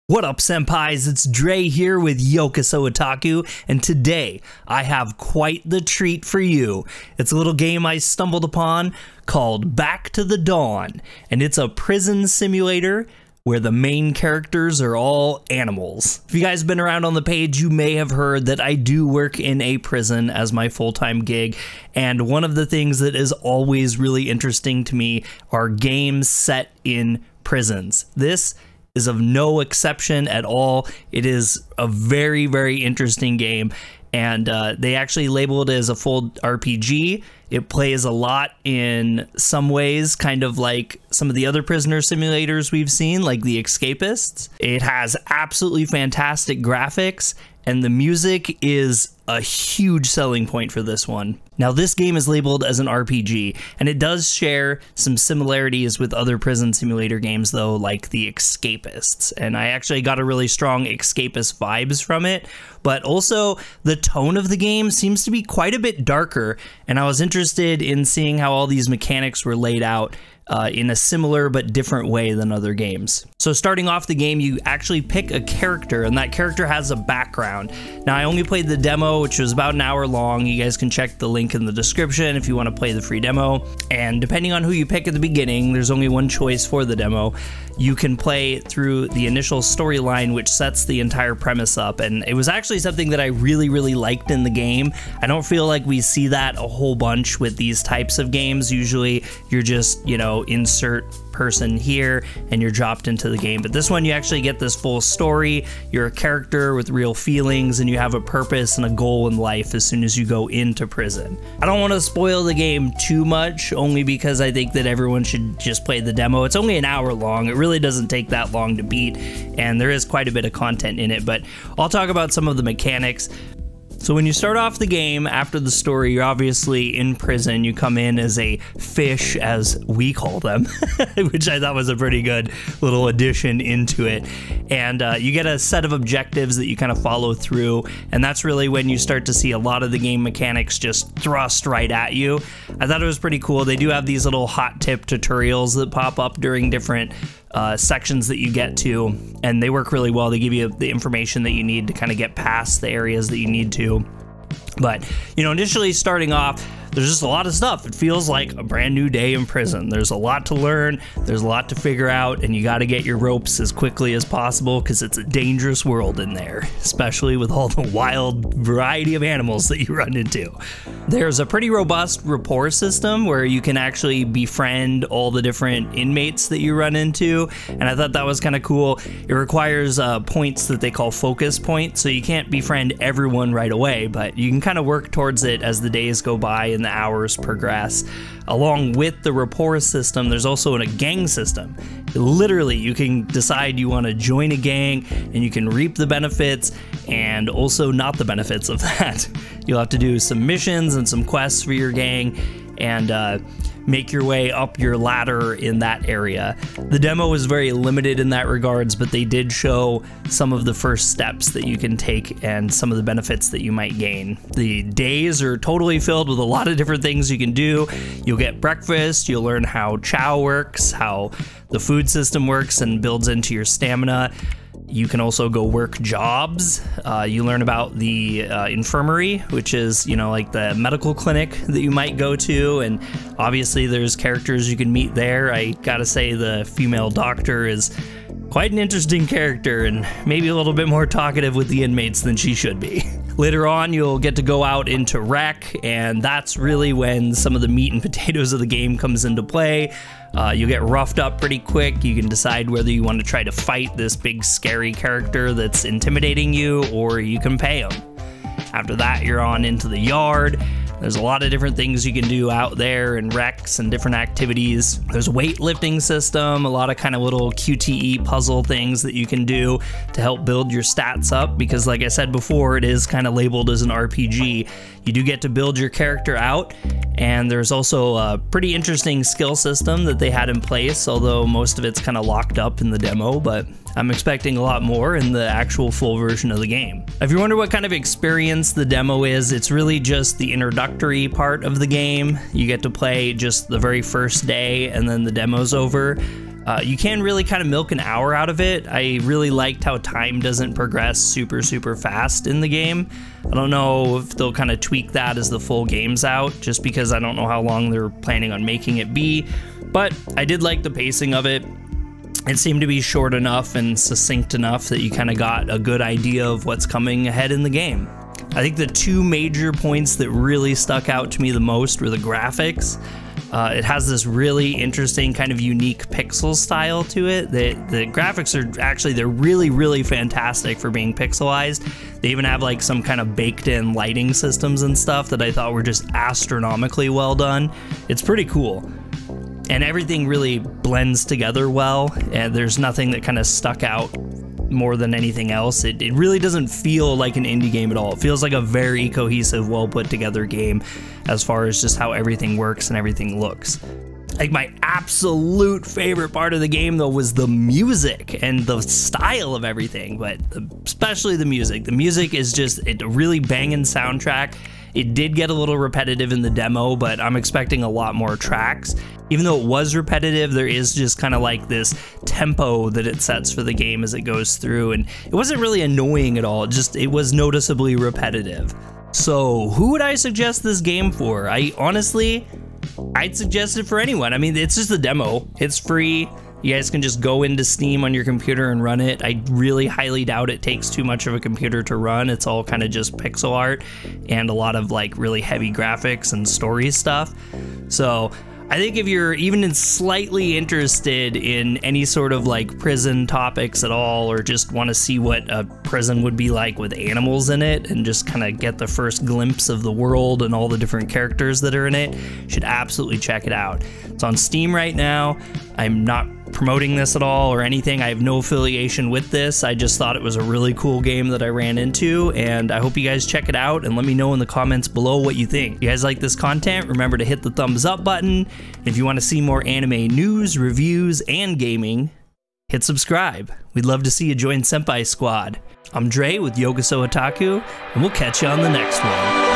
What up, senpais? It's Dre here with Yokoso Otaku, and today I have quite the treat for you. It's a little game I stumbled upon called Back to the Dawn, and it's a prison simulator where the main characters are all animals. If you guys have been around on the page, you may have heard that I do work in a prison as my full-time gig, and one of the things that is always really interesting to me are games set in prisons. This is of no exception at all. It is a very, very interesting game, and they actually label it as a full RPG. It plays a lot in some ways, kind of like some of the other prisoner simulators we've seen, like The Escapists. It has absolutely fantastic graphics, and the music is a huge selling point for this one. Now, this game is labeled as an RPG, and it does share some similarities with other prison simulator games, though, like The Escapists. And I actually got a really strong Escapist vibes from it, but also the tone of the game seems to be quite a bit darker, and I was interested in seeing how all these mechanics were laid out in a similar but different way than other games. So starting off the game, you actually pick a character, and that character has a background. Now, I only played the demo, which was about an hour long. You guys can check the link in the description if you want to play the free demo. And depending on who you pick at the beginning, there's only one choice for the demo. You can play through the initial storyline, which sets the entire premise up. And it was actually something that I really, really liked in the game. I don't feel like we see that a whole bunch with these types of games. Usually you're just, you know, insert person here and you're dropped into the game, but this one you actually get this full story. You're a character with real feelings, and you have a purpose and a goal in life as soon as you go into prison. I don't want to spoil the game too much, only because I think that everyone should just play the demo. It's only an hour long. It really doesn't take that long to beat, and there is quite a bit of content in it, but I'll talk about some of the mechanics. So when you start off the game, after the story, you're obviously in prison. You come in as a fish, as we call them, which I thought was a pretty good little addition into it. And you get a set of objectives that you kind of follow through, and that's really when you start to see a lot of the game mechanics just thrust right at you. I thought it was pretty cool. They do have these little hot tip tutorials that pop up during different sections that you get to, and they work really well. They give you the information that you need to kind of get past the areas that you need to. But, you know, initially starting off, there's just a lot of stuff. It feels like a brand new day in prison. There's a lot to learn, there's a lot to figure out, and you got to get your ropes as quickly as possible because it's a dangerous world in there, especially with all the wild variety of animals that you run into. There's a pretty robust rapport system where you can actually befriend all the different inmates that you run into, and I thought that was kind of cool. It requires points that they call focus points, so you can't befriend everyone right away, but you can kind of work towards it as the days go by and the hours progress. Along with the rapport system, there's also a gang system. Literally, you can decide you want to join a gang, and you can reap the benefits and also not the benefits of that. You'll have to do some missions and some quests for your gang, and make your way up your ladder in that area. The demo was very limited in that regards, but they did show some of the first steps that you can take and some of the benefits that you might gain. The days are totally filled with a lot of different things you can do. You'll get breakfast, you'll learn how chow works, how the food system works and builds into your stamina. You can also go work jobs. You learn about the infirmary, which is, you know, like the medical clinic that you might go to, and obviously there's characters you can meet there. I gotta say the female doctor is quite an interesting character and maybe a little bit more talkative with the inmates than she should be. Later on, you'll get to go out into rec, and that's really when some of the meat and potatoes of the game comes into play. You'll get roughed up pretty quick. You can decide whether you want to try to fight this big scary character that's intimidating you, or you can pay him. After that, you're on into the yard. There's a lot of different things you can do out there, and recs and different activities. There's a weightlifting system, a lot of kind of little QTE puzzle things that you can do to help build your stats up, because like I said before, it is kind of labeled as an RPG. You do get to build your character out, and there's also a pretty interesting skill system that they had in place, although most of it's kind of locked up in the demo, but I'm expecting a lot more in the actual full version of the game. If you wonder what kind of experience the demo is, it's really just the introductory part of the game. You get to play just the very first day, and then the demo's over. You can really kind of milk an hour out of it. I really liked how time doesn't progress super fast in the game. I don't know if they'll kind of tweak that as the full game's out, just because I don't know how long they're planning on making it be. But I did like the pacing of it. It seemed to be short enough and succinct enough that you kind of got a good idea of what's coming ahead in the game. I think the two major points that really stuck out to me the most were the graphics. It has this really interesting kind of unique pixel style to it. The graphics are actually, they're really fantastic for being pixelized. They even have like some kind of baked in lighting systems and stuff that I thought were just astronomically well done. It's pretty cool. And everything really blends together well, and there's nothing that kind of stuck out more than anything else. It really doesn't feel like an indie game at all. It feels like a very cohesive, well put together game as far as just how everything works and everything looks. Like, my absolute favorite part of the game though was the music and the style of everything, but especially the music. The music is just a really banging soundtrack. It did get a little repetitive in the demo, but I'm expecting a lot more tracks. Even though it was repetitive, there is just kind of like this tempo that it sets for the game as it goes through, and it wasn't really annoying at all. It was noticeably repetitive. So who would I suggest this game for? I'd suggest it for anyone. I mean, it's just a demo. It's free. You guys can just go into Steam on your computer and run it. I really highly doubt it takes too much of a computer to run. It's all kind of just pixel art and a lot of like really heavy graphics and story stuff. So I think if you're even slightly interested in any sort of like prison topics at all, or just want to see what a prison would be like with animals in it and just kind of get the first glimpse of the world and all the different characters that are in it, you should absolutely check it out. It's on Steam right now. I'm not promoting this at all or anything. I have no affiliation with this. I just thought it was a really cool game that I ran into, and I hope you guys check it out and let me know in the comments below what you think. If you guys like this content, remember to hit the thumbs up button. And if you want to see more anime news, reviews, and gaming, hit subscribe. We'd love to see you join Senpai Squad. I'm Dre with Otaku, and we'll catch you on the next one.